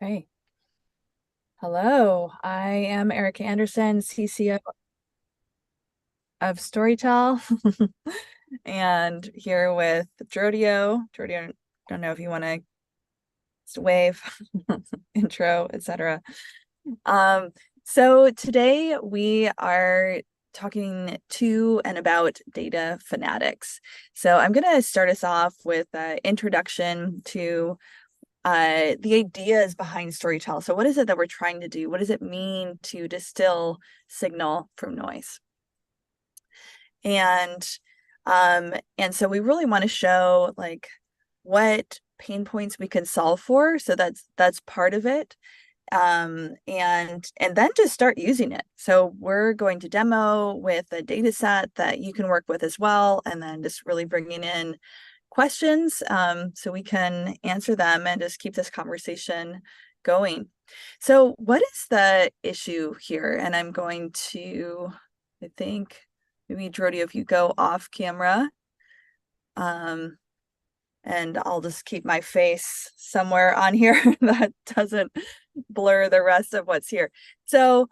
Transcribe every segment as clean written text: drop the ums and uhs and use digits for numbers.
Okay. Hello, I am Erica Anderson, CCO of Storytell, and here with Drodio. Drodio, don't know if you want to wave, intro, etc. Um, so today we are talking to and about data fanatics. So I'm going to start us off with an introduction to the ideas behind Storytell. So what is it that we're trying to do? What does it mean to distill signal from noise? And and so we really want to show like what pain points we can solve for. So that's part of it. And then just start using it. So we're going to demo with a data set that you can work with as well, and then just really bringing in questions so we can answer them and just keep this conversation going. So what is the issue here? And I'm going to, I think, maybe Jody, if you go off camera, and I'll just keep my face somewhere on here that doesn't blur the rest of what's here. So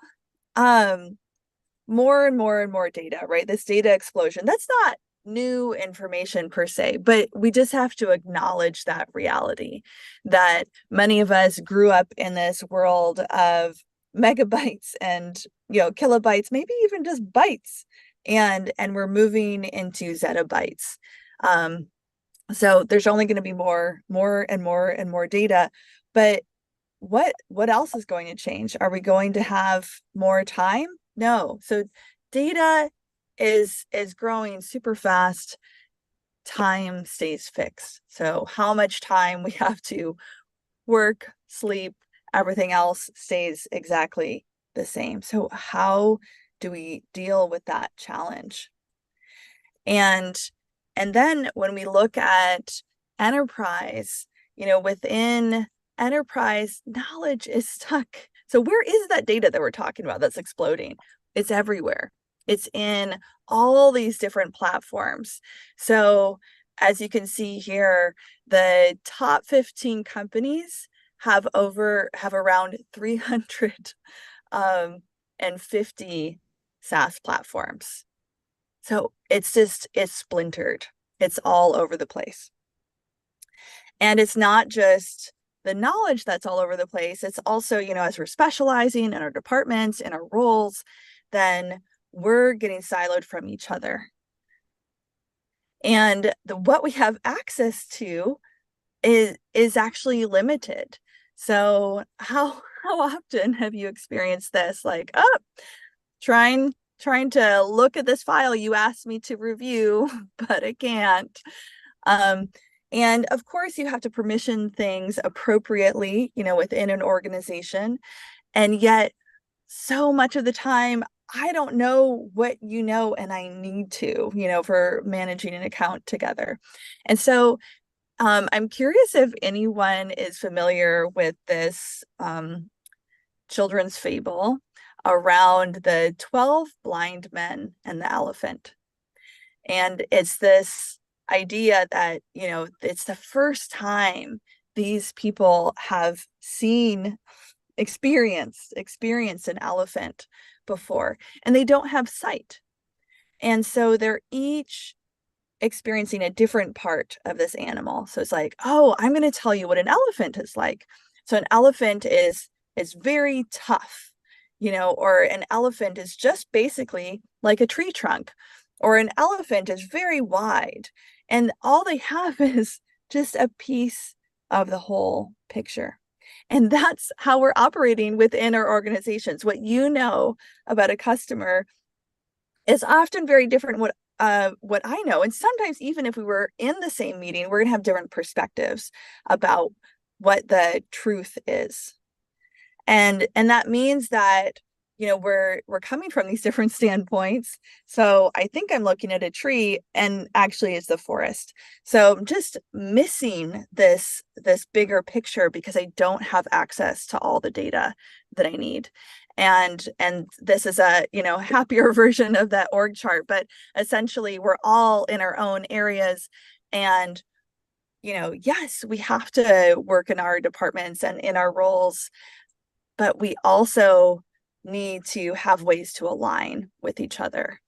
more and more and more data, right? This data explosion, that's not new information per se, but we just have to acknowledge that reality that many of us grew up in this world of megabytes and kilobytes, maybe even just bytes, and we're moving into zettabytes. So there's only going to be more and more and more data, but what else is going to change? Are we going to have more time? No. So data is growing super fast. Time stays fixed. So how much time we have to work, sleep, everything else stays exactly the same. So how do we deal with that challenge? And then when we look at enterprise, within enterprise, knowledge is stuck. So where is that data that we're talking about that's exploding? It's everywhere. It's in all these different platforms. So as you can see here, the top 15 companies have around 350 SaaS platforms. So it's splintered. It's all over the place. And it's not just the knowledge that's all over the place. It's also, as we're specializing in our departments, in our roles, then we're getting siloed from each other. And what we have access to is actually limited. So how often have you experienced this? Like, trying to look at this file you asked me to review, but I can't. And of course, you have to permission things appropriately, within an organization. And yet, so much of the time, I don't know what you know, and I need to, for managing an account together. And so I'm curious if anyone is familiar with this children's fable around the 12 blind men and the elephant. And it's this idea that, it's the first time these people have experienced an elephant before, and they don't have sight. And so they're each experiencing a different part of this animal. So it's like, oh, I'm going to tell you what an elephant is like. So an elephant is very tough, or an elephant is just basically like a tree trunk, or an elephant is very wide, and all they have is just a piece of the whole picture. And that's how we're operating within our organizations. What you know about a customer is often very different what I know. And sometimes even if we were in the same meeting, we're gonna have different perspectives about what the truth is. And that means that we're coming from these different standpoints. So I think I'm looking at a tree, and actually it's the forest. So I'm just missing this bigger picture because I don't have access to all the data that I need. And this is a happier version of that org chart, but essentially we're all in our own areas, and yes, we have to work in our departments and in our roles, but we also need to have ways to align with each other.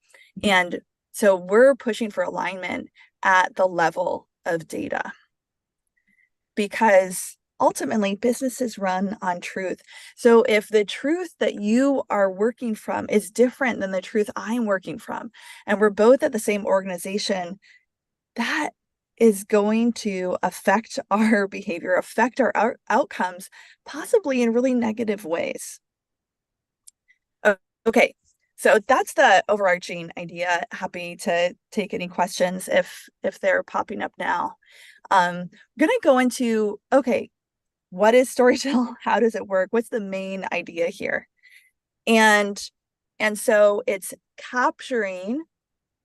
And so we're pushing for alignment at the level of data, because ultimately businesses run on truth. So if the truth that you are working from is different than the truth I'm working from, and we're both at the same organization, that is going to affect our behavior, affect our outcomes, possibly in really negative ways. Okay, so that's the overarching idea. Happy to take any questions if they're popping up now. I'm gonna go into, okay, what is Storytell? How does it work? What's the main idea here? And so it's capturing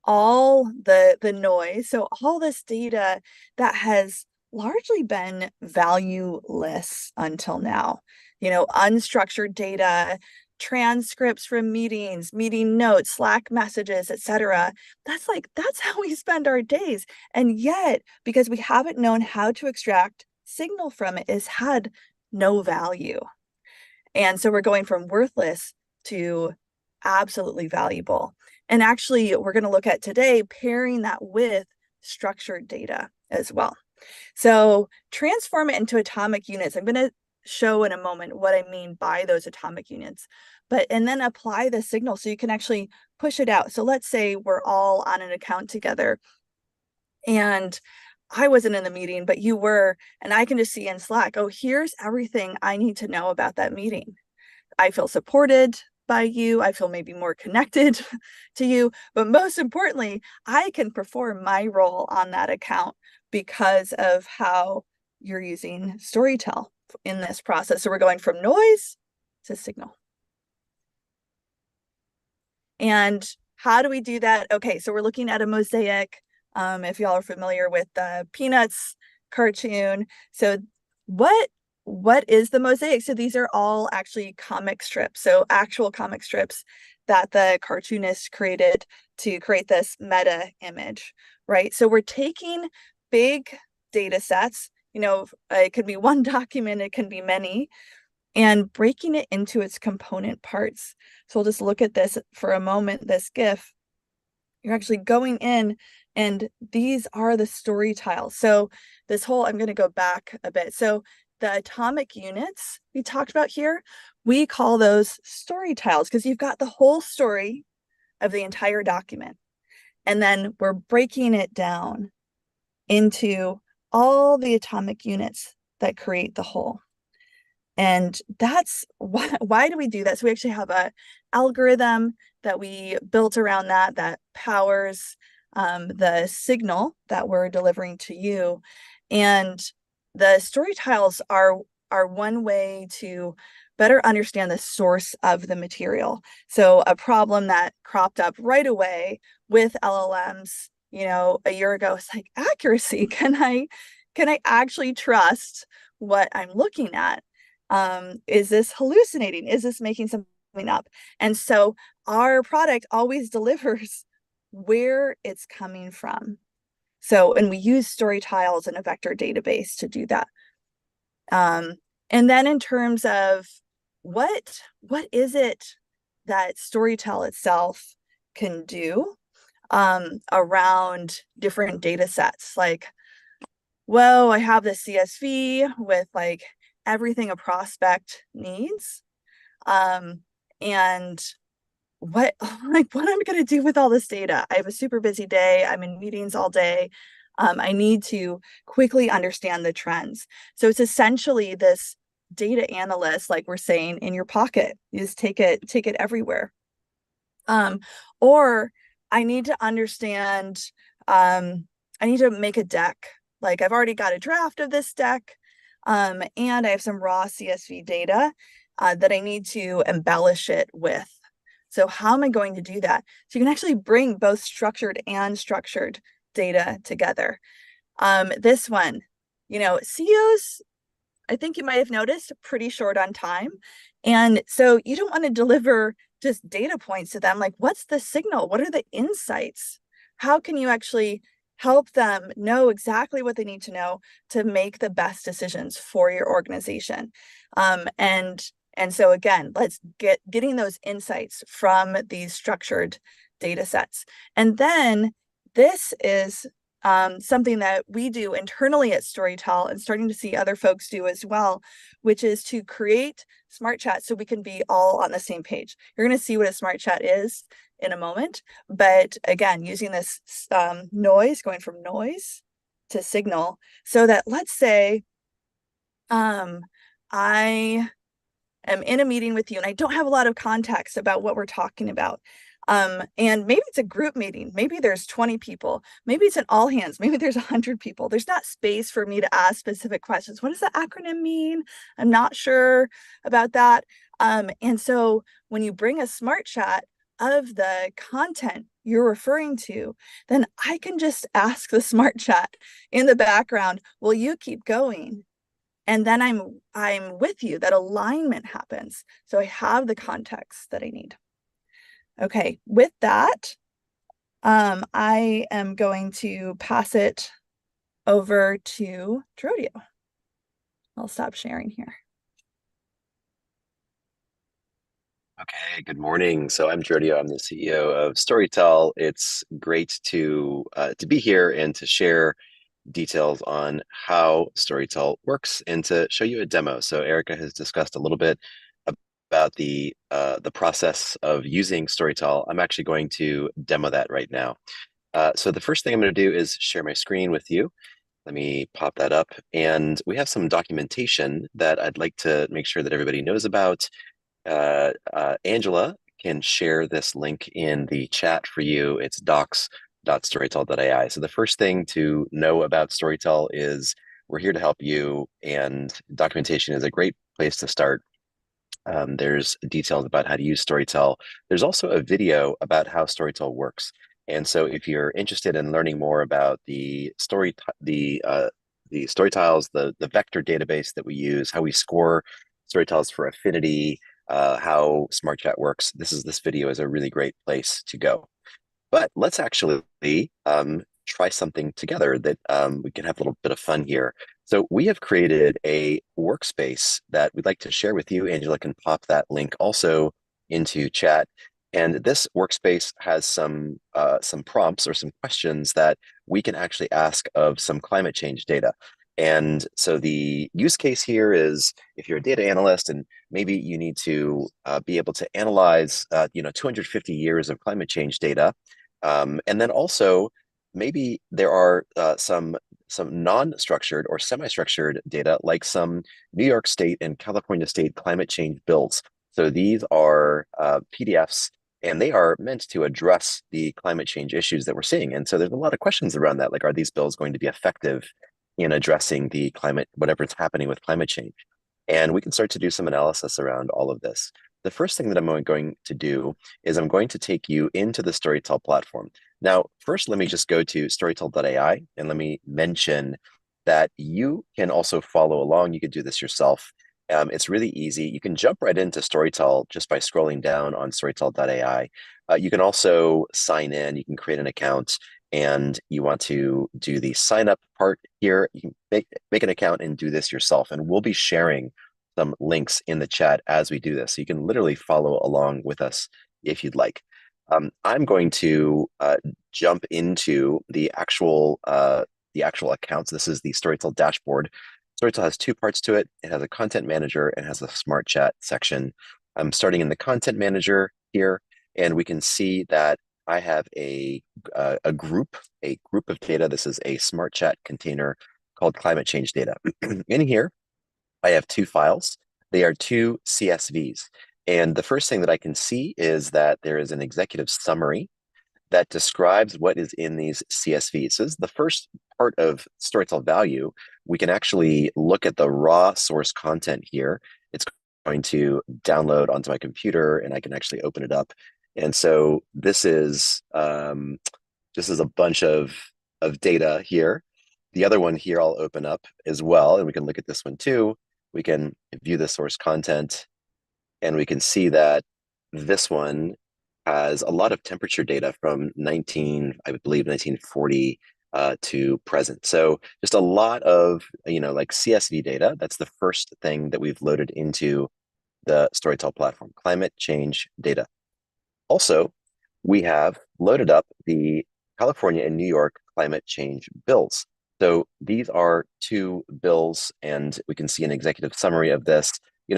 all the noise, so all this data that has largely been valueless until now. Unstructured data, transcripts from meetings, meeting notes, Slack messages, etc. That's how we spend our days. And yet, because we haven't known how to extract signal from it, has had no value. And so we're going from worthless to absolutely valuable. And actually, we're going to look at today pairing that with structured data as well. So transform it into atomic units. I'm going to show in a moment what I mean by those atomic units, and then apply the signal so you can actually push it out. So let's say we're all on an account together, and I wasn't in the meeting, but you were, and I can just see in Slack, oh, here's everything I need to know about that meeting. I feel supported by you. I feel maybe more connected to you. But most importantly, I can perform my role on that account because of how you're using Storytell in this process. So we're going from noise to signal. And how do we do that? Okay, so we're looking at a mosaic. If y'all are familiar with the Peanuts cartoon. So what is the mosaic? So these are all actually comic strips. So actual comic strips that the cartoonist created to create this meta image, right? So we're taking big data sets, it could be one document, it can be many, and breaking it into its component parts. So we'll just look at this for a moment, this GIF. You're actually going in, and these are the story tiles. So I'm going to go back a bit. So the atomic units we talked about here, we call those story tiles because you've got the whole story of the entire document. And then we're breaking it down into all the atomic units that create the whole. And that's why do we do that? So we actually have a algorithm that we built around that powers the signal that we're delivering to you. And the story tiles are one way to better understand the source of the material. So a problem that cropped up right away with LLMs, a year ago, is like accuracy. Can I actually trust what I'm looking at? Is this hallucinating? Is this making something up? And so our product always delivers where it's coming from. So, and we use story tiles in a vector database to do that. And then in terms of what is it that Storytell itself can do around different data sets? Like, whoa, I have this CSV with like everything a prospect needs. And what am I going to do with all this data? I have a super busy day. I'm in meetings all day. I need to quickly understand the trends. So it's essentially this data analyst, like we're saying, in your pocket. You just take it everywhere. Or I need to understand, I need to make a deck. Like I've already got a draft of this deck, and I have some raw CSV data that I need to embellish it with. So how am I going to do that? So you can actually bring both structured and structured data together. This one, CEOs, I think you might have noticed, pretty short on time. And so you don't want to deliver just data points to them. Like, what's the signal? What are the insights? How can you actually help them know exactly what they need to know to make the best decisions for your organization. And so again, let's getting those insights from these structured data sets. And then this is something that we do internally at Storytell and starting to see other folks do as well, which is to create smart chat so we can be all on the same page. You're going to see what a smart chat is in a moment, but again, using this noise, going from noise to signal, so that let's say I am in a meeting with you and I don't have a lot of context about what we're talking about. And maybe it's a group meeting. Maybe there's 20 people. Maybe it's an all hands. Maybe there's 100 people. There's not space for me to ask specific questions. What does the acronym mean? I'm not sure about that. And so when you bring a smart chat of the content you're referring to, then I can just ask the smart chat in the background, will you keep going? And then I'm with you. That alignment happens. So I have the context that I need. Okay, with that, I am going to pass it over to Drodio. I'll stop sharing here. Okay, good morning. So I'm Jordio. I'm the CEO of Storytell. It's great to be here and to share details on how Storytell works and to show you a demo. So Erica has discussed a little bit about the process of using Storytell. I'm actually going to demo that right now. So the first thing I'm going to do is share my screen with you. Let me pop that up. And we have some documentation that I'd like to make sure that everybody knows about. Angela can share this link in the chat for you. It's docs.storytell.ai. So the first thing to know about Storytell is we're here to help you, and documentation is a great place to start. There's details about how to use Storytell. There's also a video about how Storytell works. And so if you're interested in learning more about the Storytells, the vector database that we use, how we score Storytells for affinity, how Smart Chat works, this video is a really great place to go. But let's actually try something together that we can have a little bit of fun here. So we have created a workspace that we'd like to share with you. Angela can pop that link also into chat. And this workspace has some prompts or some questions that we can actually ask of some climate change data. And so the use case here is if you're a data analyst and maybe you need to be able to analyze 250 years of climate change data. And then also maybe there are some non-structured or semi-structured data, like some New York State and California State climate change bills. So these are PDFs, and they are meant to address the climate change issues that we're seeing. And so there's a lot of questions around that, like, are these bills going to be effective in addressing the climate, whatever's happening with climate change? And we can start to do some analysis around all of this. The first thing that I'm going to do is I'm going to take you into the Storytell platform. Now, first, let me just go to storytell.ai and let me mention that you can also follow along. You could do this yourself. It's really easy. You can jump right into Storytell just by scrolling down on storytell.ai. You can also sign in. You can create an account, and you want to do the sign up part here. You can make an account and do this yourself. And we'll be sharing some links in the chat as we do this. So you can literally follow along with us if you'd like. I'm going to jump into the actual accounts. This is the Storytell dashboard. Storytell has two parts to it. It has a content manager and has a smart chat section. I'm starting in the content manager here, and we can see that I have a group of data. This is a smart chat container called climate change data. In here, I have two files. They are two CSVs. And the first thing that I can see is that there is an executive summary that describes what is in these CSVs. So this is the first part of Storytell value. We can actually look at the raw source content here. It's going to download onto my computer, and I can actually open it up. And so this is a bunch of data here. The other one here I'll open up as well, and we can look at this one too. We can view the source content, and we can see that this one has a lot of temperature data from I believe 1940 to present. So just a lot of, like CSV data. That's the first thing that we've loaded into the Storytell platform, climate change data. Also, we have loaded up the California and New York climate change bills. So these are two bills, and we can see an executive summary of this,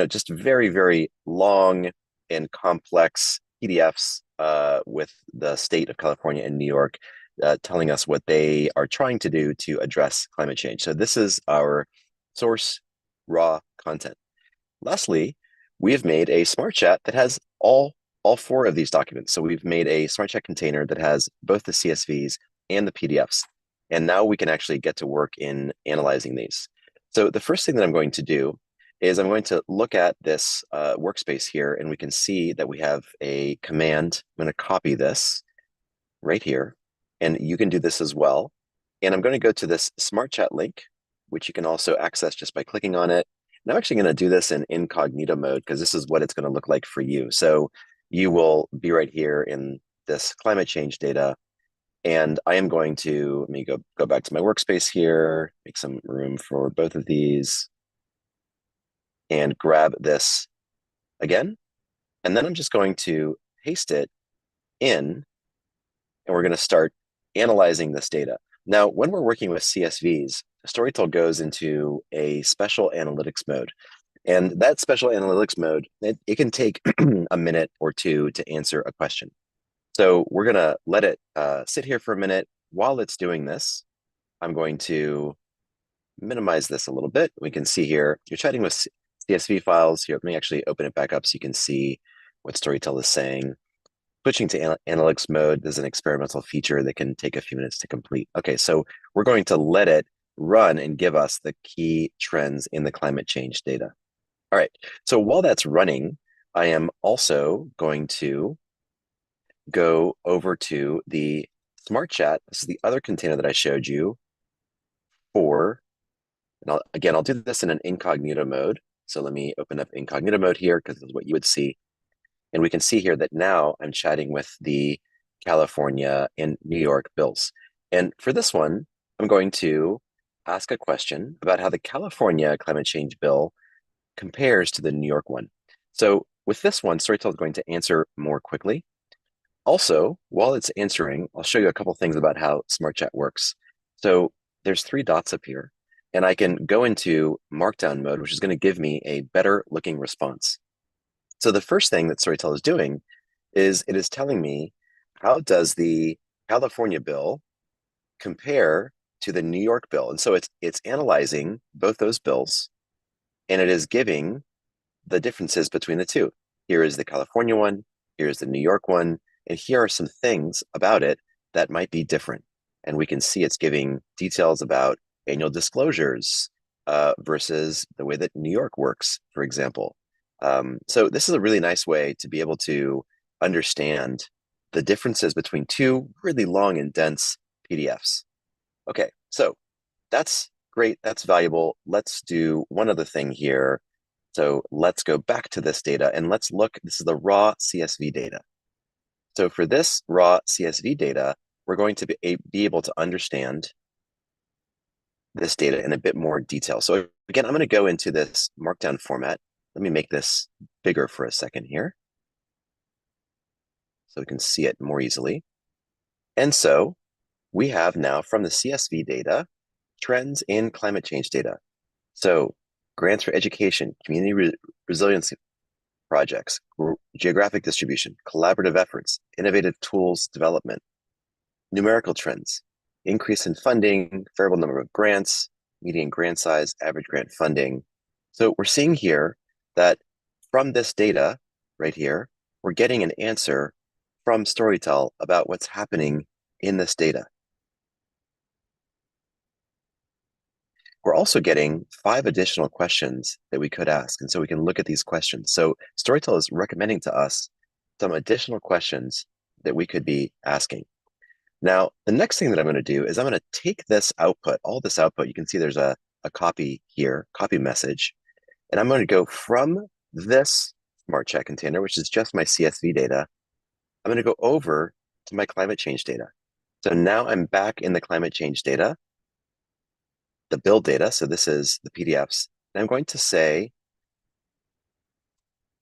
just very, very long and complex PDFs with the state of California and New York telling us what they are trying to do to address climate change. So this is our source raw content. Lastly, we have made a smart chat that has all four of these documents. So we've made a smart chat container that has both the CSVs and the PDFs. And now we can actually get to work in analyzing these. So the first thing that I'm going to do is I'm going to look at this workspace here, and we can see that we have a command. I'm going to copy this right here, and you can do this as well. And I'm going to go to this smart chat link, which you can also access just by clicking on it. And I'm actually going to do this in incognito mode because this is what it's going to look like for you. So you will be right here in this climate change data. And I am going to, let me go back to my workspace here, make some room for both of these, and grab this again. And then I'm just going to paste it in, and we're going to start analyzing this data. Now, when we're working with CSVs, Storytell goes into a special analytics mode. And that special analytics mode, it can take a minute or two to answer a question. So we're going to let it sit here for a minute. While it's doing this, I'm going to minimize this a little bit. We can see here, you're chatting with CSV files. Here, let me actually open it back up so you can see what Storytell is saying. Switching to analytics mode is an experimental feature that can take a few minutes to complete. Okay, so we're going to let it run and give us the key trends in the climate change data. All right, so while that's running, I am also going to go over to the Smart Chat. This is the other container that I showed you for, and I'll do this in an incognito mode. So let me open up incognito mode here because this is what you would see. And we can see here that now I'm chatting with the California and New York bills. And for this one, I'm going to ask a question about how the California climate change bill compares to the New York one. So with this one, Storytell is going to answer more quickly. Also, while it's answering, I'll show you a couple things about how Smart Chat works. So there's three dots up here, and I can go into Markdown mode, which is going to give me a better looking response. So the first thing that Storytell is doing is it is telling me how does the California bill compare to the New York bill. And so it's analyzing both those bills, and it is giving the differences between the two. Here is the California one, here is the New York one, and here are some things about it that might be different. And we can see it's giving details about annual disclosures versus the way that New York works, for example. So this is a really nice way to be able to understand the differences between two really long and dense PDFs. Okay, so that's great. That's valuable. Let's do one other thing here. So let's go back to this data and let's look. This is the raw CSV data. So for this raw CSV data, we're going to be able to understand this data in a bit more detail. So again, I'm going to go into this Markdown format. Let me make this bigger for a second here so we can see it more easily. And so we have now from the CSV data, trends in climate change data. So grants for education, community resiliency projects, geographic distribution, collaborative efforts, innovative tools development, numerical trends, increase in funding, variable number of grants, median grant size, average grant funding. So we're seeing here that from this data right here, we're getting an answer from Storytell about what's happening in this data. We're also getting 5 additional questions that we could ask. And so we can look at these questions. So Storytell is recommending to us some additional questions that we could be asking. Now, the next thing that I'm going to do is I'm going to take this output, all this output. You can see there's a copy here, copy message. And I'm going to go from this Smart Chat container, which is just my CSV data. I'm going to go over to my climate change data. So now I'm back in the climate change data, the build data. So this is the PDFs. And I'm going to say,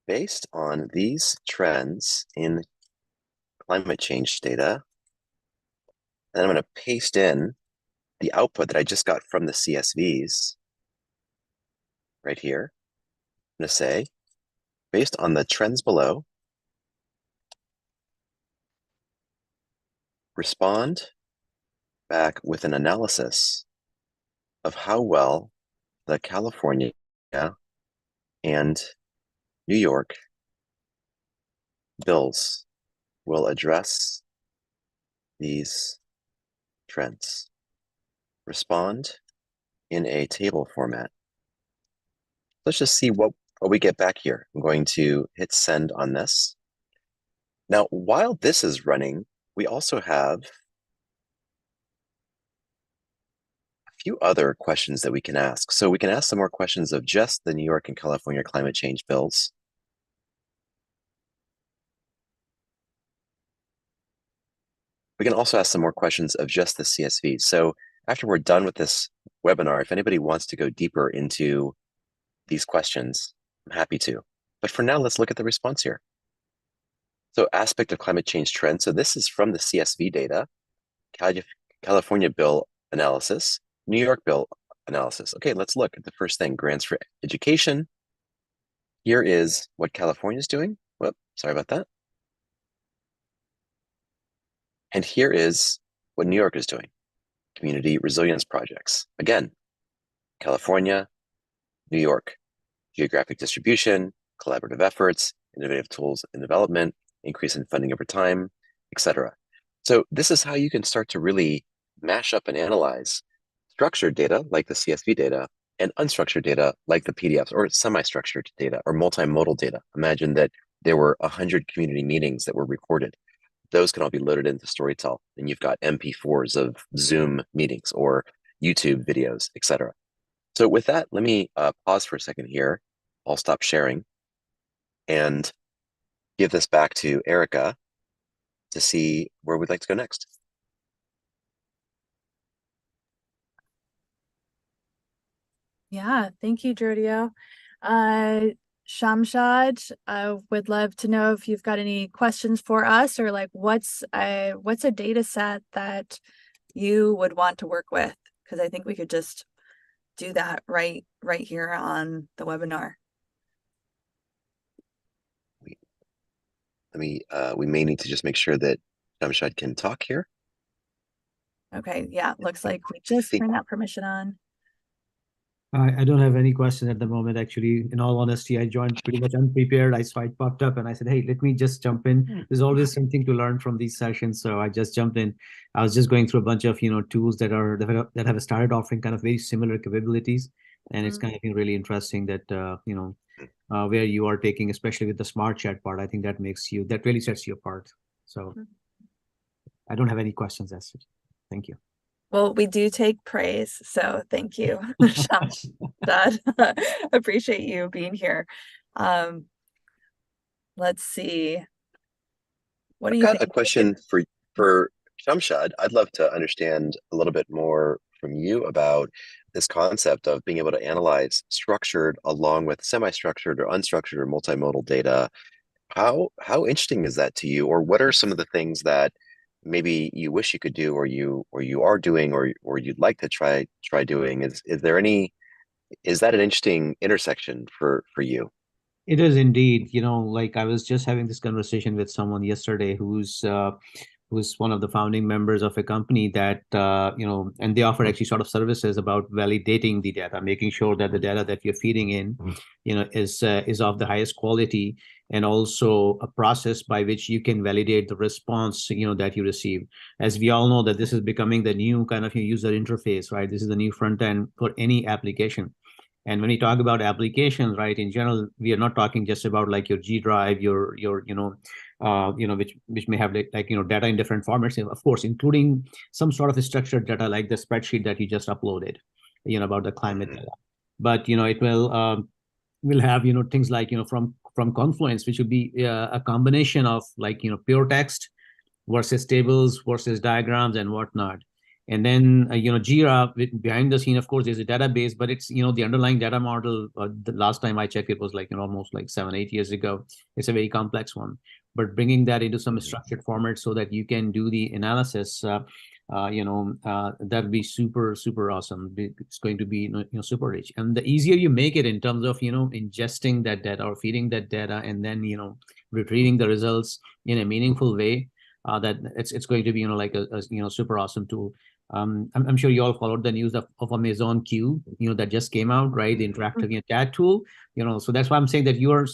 based on these trends in climate change data, and I'm going to paste in the output that I just got from the CSVs right here. I'm going to say, based on the trends below, respond back with an analysis of how well the California and New York bills will address these trends. Respond in a table format. Let's just see what we get back here. I'm going to hit send on this. Now, while this is running, we also have a few other questions that we can ask. So we can ask some more questions of just the New York and California climate change bills. We can also ask some more questions of just the CSV. So after we're done with this webinar, if anybody wants to go deeper into these questions, I'm happy to. But for now, let's look at the response here. So aspect of climate change trend. So this is from the CSV data, California bill analysis, New York bill analysis. Okay, let's look at the first thing, grants for education. Here is what California is doing. Whoop, sorry about that. And here is what New York is doing, community resilience projects. Again, California, New York, geographic distribution, collaborative efforts, innovative tools and development, increase in funding over time, etc. So this is how you can start to really mash up and analyze structured data like the CSV data and unstructured data like the PDFs or semi-structured data or multimodal data. Imagine that there were 100 community meetings that were recorded. Those can all be loaded into Storytell, and you've got MP4s of Zoom meetings or YouTube videos, etc. So with that, let me pause for a second here. I'll stop sharing and give this back to Erica to see where we'd like to go next. Yeah, thank you, Jordio. Shamshad, I would love to know if you've got any questions for us or like what's a data set that you would want to work with? Because I think we could just do that right here on the webinar. We may need to just make sure that Shamshad can talk here. Okay, yeah, looks like we I just think turned that permission on. I don't have any question at the moment. Actually, in all honesty, I joined pretty much unprepared. I saw it popped up and I said, hey, let me just jump in. There's always something to learn from these sessions. So I just jumped in. I was just going through a bunch of, tools that have started offering kind of very similar capabilities. And it's kind of been really interesting that, where you are taking, especially with the smart chat part, I think that that really sets you apart. So I don't have any questions as such. Thank you. Well, we do take praise, so thank you, Shamshad. Appreciate you being here. Let's see. What do I've you got think? a question for Shamshad. I'd love to understand a little bit more from you about this concept of being able to analyze structured along with semi-structured or unstructured or multimodal data. How interesting is that to you, or what are some of the things that maybe you wish you could do, or you are doing, or you'd like to try doing? Is that an interesting intersection for you? It is indeed, like I was just having this conversation with someone yesterday who's one of the founding members of a company that and they offer actually sort of services about validating the data, making sure that the data that you're feeding in, is of the highest quality, and also a process by which you can validate the response that you receive. As we all know that this is becoming the new kind of user interface, right? This is the new front end for any application. And when we talk about applications, right, in general, we are not talking just about like your G Drive, your which may have data in different formats, of course, including some sort of structured data like the spreadsheet that you just uploaded, about the climate data. But it will have things like from Confluence, which would be a combination of like pure text versus tables versus diagrams and whatnot. And then, Jira behind the scene, of course, is a database, but it's, the underlying data model. The last time I checked, it was like, almost like 7, 8 years ago. It's a very complex one, but bringing that into some structured format so that you can do the analysis, that'd be super, super awesome. It's going to be, super rich. And the easier you make it in terms of, ingesting that data or feeding that data, and then, retrieving the results in a meaningful way, that it's going to be, like a super awesome tool. I'm sure you all followed the news of Amazon Q, that just came out, right? The interactive chat tool, so that's why I'm saying that you're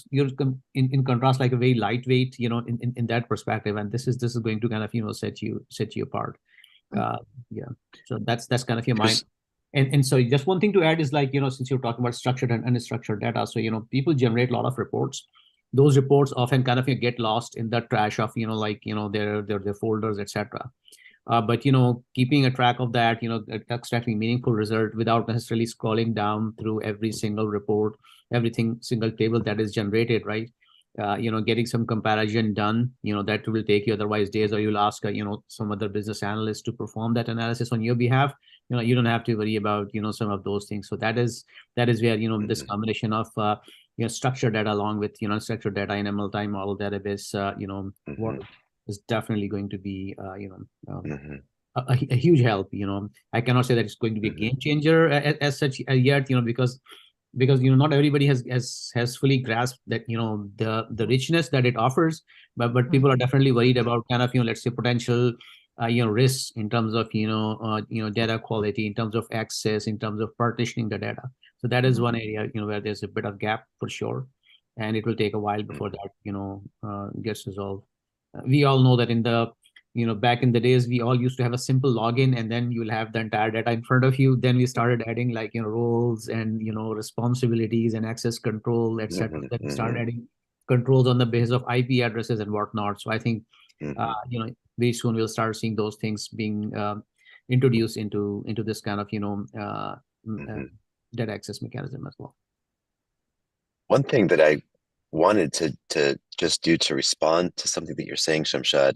in contrast, like a very lightweight, in that perspective, and this is going to kind of set you apart. Yeah, so that's kind of your mind. And so just one thing to add is, like, since you're talking about structured and unstructured data, so people generate a lot of reports. Those reports often kind of get lost in the trash of their folders, etc. But keeping a track of that, extracting meaningful result without necessarily scrolling down through every single report, single table that is generated, right? Getting some comparison done, that will take you otherwise days, or you'll ask some other business analyst to perform that analysis on your behalf. You don't have to worry about some of those things. So that is where this combination of structured data along with structured data in a multi-model database work is definitely going to be a huge help. I cannot say that it's going to be a game changer as such yet, because not everybody has fully grasped that the richness that it offers, but people are definitely worried about kind of let's say potential risks in terms of data quality, in terms of access, in terms of partitioning the data. So that is one area where there's a bit of gap for sure, and it will take a while before that gets resolved. We all know that in the back in the days, we all used to have a simple login, and then you'll have the entire data in front of you. Then we started adding like roles and responsibilities and access control, etc. Then we started adding controls on the basis of IP addresses and whatnot. So I think very soon we'll start seeing those things being introduced into this kind of data access mechanism as well. One thing that I wanted to just do to respond to something that you're saying, Shamshad,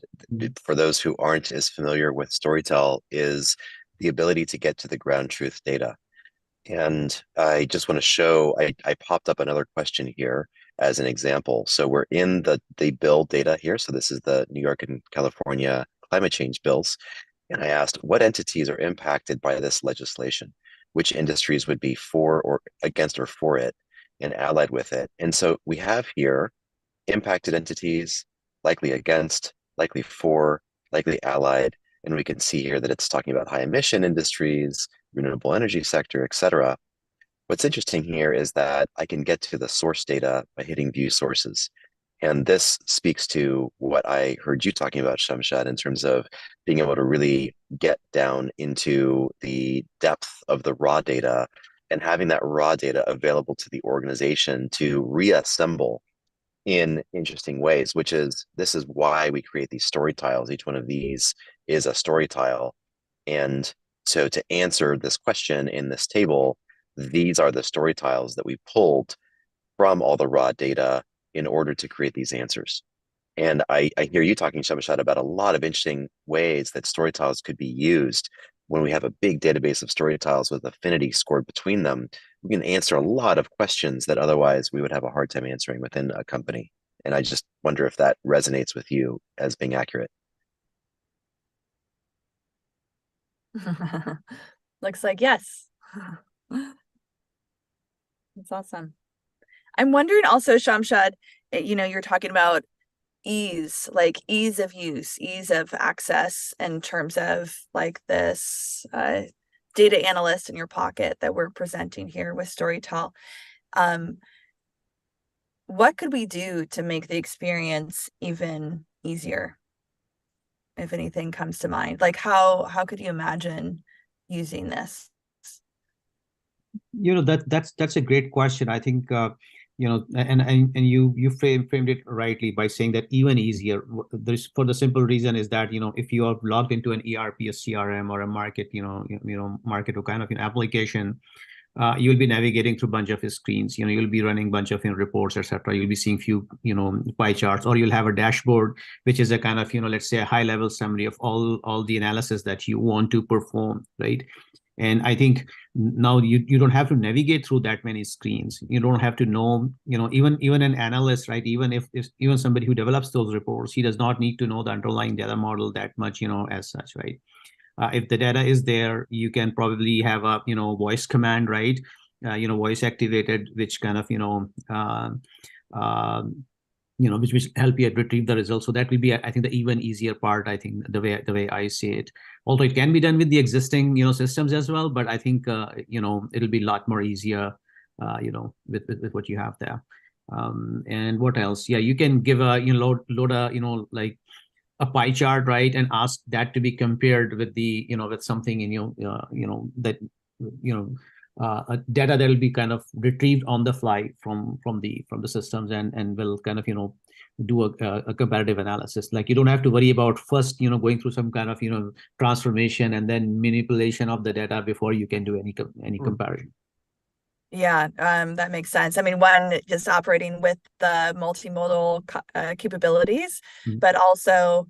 for those who aren't as familiar with Storytell, is the ability to get to the ground truth data. And I just want to show, I popped up another question here as an example. So we're in the bill data here. So this is the New York and California climate change bills. And I asked, what entities are impacted by this legislation? Which industries would be for or against or for it and allied with it? And so we have here impacted entities, likely against, likely for, likely allied. And we can see here that it's talking about high emission industries, renewable energy sector, etc. What's interesting here is that I can get to the source data by hitting view sources. And this speaks to what I heard you talking about, Shamshad, in terms of being able to really get down into the depth of the raw data and having that raw data available to the organization to reassemble in interesting ways, this is why we create these story tiles. Each one of these is a story tile. And so to answer this question in this table, these are the story tiles that we pulled from all the raw data in order to create these answers. And I hear you talking, Shamshad, about a lot of interesting ways that story tiles could be used. When we have a big database of story tiles with affinity scored between them, we can answer a lot of questions that otherwise we would have a hard time answering within a company. And I just wonder if that resonates with you as being accurate. Looks like yes. That's awesome. I'm wondering also, Shamshad, you're talking about ease, like ease of use, ease of access in terms of like this data analyst in your pocket that we're presenting here with Storytell. What could we do to make the experience even easier? If anything comes to mind, like how could you imagine using this? That's a great question. I think and you framed it rightly by saying that even easier. There's, for the simple reason is that if you are logged into an ERP, a CRM, or a market market or kind of an application, you'll be navigating through a bunch of his screens. You'll be running a bunch of reports, etc. You'll be seeing few pie charts, or you'll have a dashboard, which is a kind of let's say a high level summary of all the analysis that you want to perform, right? And I think now you don't have to navigate through that many screens. You don't have to know, even an analyst, right? If even somebody who develops those reports, he does not need to know the underlying data model that much, as such, right? If the data is there, you can probably have a voice command, right? Voice activated, which kind of which will help you retrieve the results. So that will be, I think, the even easier part. I think the way I see it. Although it can be done with the existing systems as well, but I think it'll be a lot more easier with what you have there. And what else? Yeah, you can give a load a like a pie chart, right, and ask that to be compared with the with something in that data that will be kind of retrieved on the fly from the systems, and will kind of do a comparative analysis. Like, you don't have to worry about first going through some kind of transformation and then manipulation of the data before you can do any comparison. Yeah, that makes sense. I mean, one, just operating with the multimodal capabilities, but also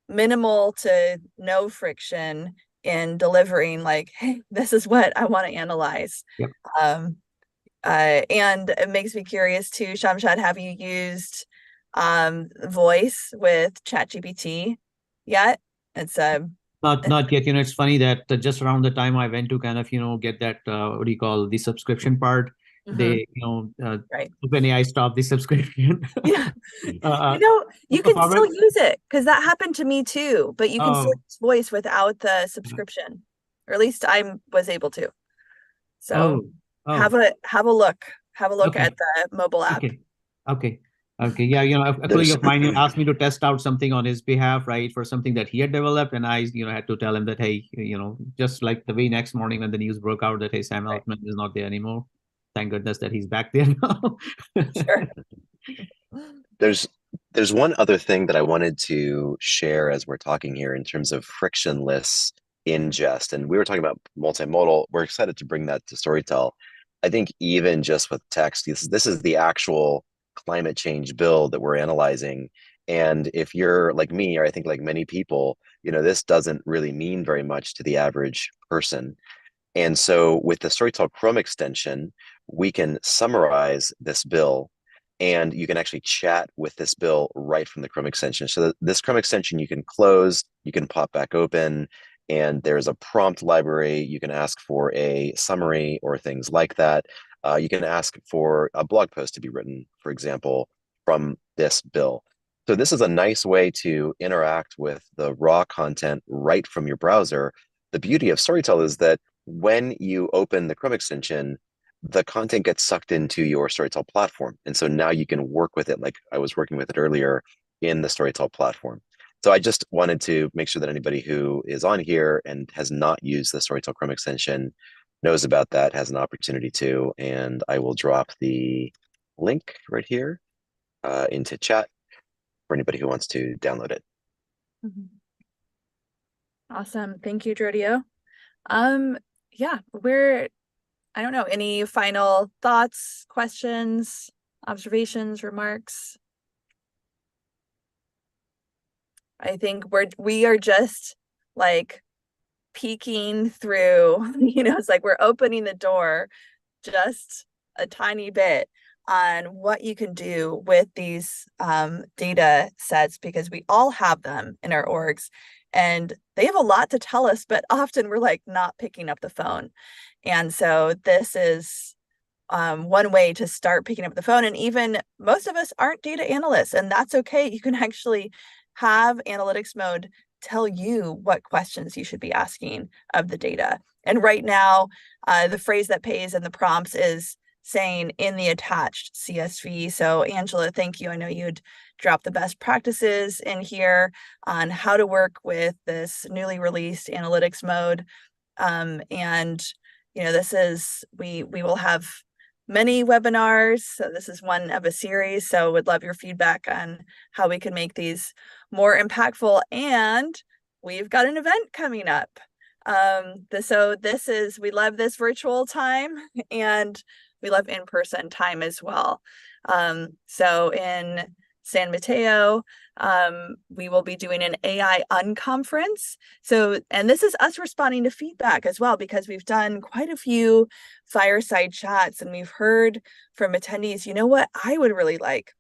minimal to no friction in delivering, like, hey, this is what I want to analyze. Yep. And it makes me curious too, Shamshad, have you used voice with ChatGPT yet? It's Not yet. It's funny that just around the time I went to kind of get that what do you call the subscription part, they right. OpenAI stopped the subscription. Yeah. You can still use it, because that happened to me too, but you can still use voice without the subscription, or at least I was able to. So have a look at the mobile app. Okay. Yeah, a colleague of mine asked me to test out something on his behalf, right, for something that he had developed, and I had to tell him that, hey, just like the very next morning when the news broke out that, hey, Sam Altman is not there anymore. Thank goodness that he's back there now. Sure. There's one other thing that I wanted to share as we're talking here in terms of frictionless ingest. And we were talking about multimodal. We're excited to bring that to Storytell. I think even just with text, this is the actual climate change bill that we're analyzing. And if you're like me, or I think like many people, this doesn't really mean very much to the average person. And so with the Storytell Chrome extension, we can summarize this bill, and you can actually chat with this bill right from the Chrome extension. So this Chrome extension you can close, you can pop back open, and there's a prompt library. You can ask for a summary or things like that. You can ask for a blog post to be written, for example, from this bill. So this is a nice way to interact with the raw content right from your browser. The beauty of Storytell is that when you open the Chrome extension, the content gets sucked into your Storytell platform. And so now you can work with it like I was working with it earlier in the Storytell platform. So I just wanted to make sure that anybody who is on here and has not used the Storytell Chrome extension knows about that, has an opportunity to, and I will drop the link right here into chat for anybody who wants to download it. Awesome. Thank you, Drodio. Yeah, I don't know, any final thoughts, questions, observations, remarks? I think we are just like peeking through, it's like we're opening the door just a tiny bit on what you can do with these data sets, because we all have them in our orgs and they have a lot to tell us, but often we're like not picking up the phone. And so this is one way to start picking up the phone. And even most of us aren't data analysts, and that's okay. You can actually have analytics mode tell you what questions you should be asking of the data. And right now, the phrase that pays in the prompts is saying in the attached CSV. So Angela, thank you. I know you'd drop the best practices in here on how to work with this newly released analytics mode. And this is, we will have many webinars. So this is one of a series. So would love your feedback on how we can make these more impactful. And we've got an event coming up We love this virtual time, and we love in-person time as well. So in San Mateo, we will be doing an AI unconference. So, and this is us responding to feedback as well, because we've done quite a few fireside chats and we've heard from attendees, you know what I would really like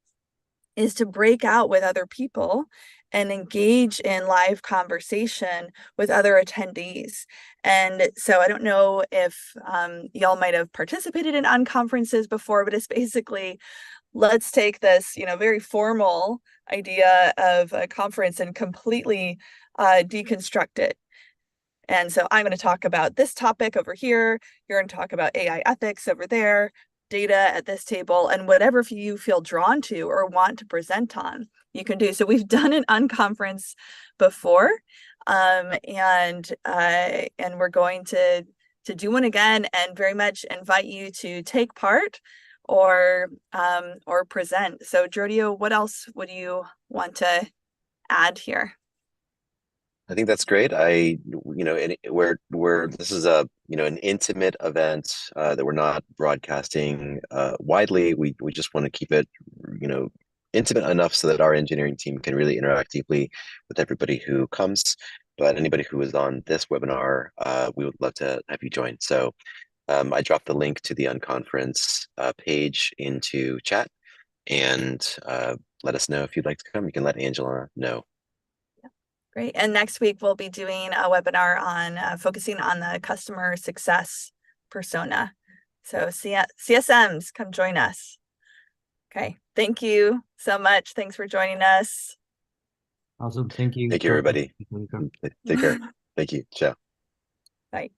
is to break out with other people and engage in live conversation with other attendees. And so I don't know if y'all might have participated in unconferences before, but it's basically, let's take this, very formal idea of a conference and completely deconstruct it. And so I'm going to talk about this topic over here. You're going to talk about AI ethics over there, data at this table, and whatever you feel drawn to or want to present on, you can do. So we've done an unconference before, and we're going to do one again, and very much invite you to take part or present. So Jodio, what else would you want to add here? I think that's great. We're this is an intimate event that we're not broadcasting widely. We just want to keep it, intimate enough so that our engineering team can really interact deeply with everybody who comes. But anybody who is on this webinar, we would love to have you join. So I dropped the link to the unconference page into chat, and let us know if you'd like to come. You can let Angela know. Great. And next week, we'll be doing a webinar on focusing on the customer success persona. So CSMs, come join us. Okay. Thank you so much. Thanks for joining us. Awesome. Thank you. Thank you, everybody. Take care. Thank you. Ciao. Bye.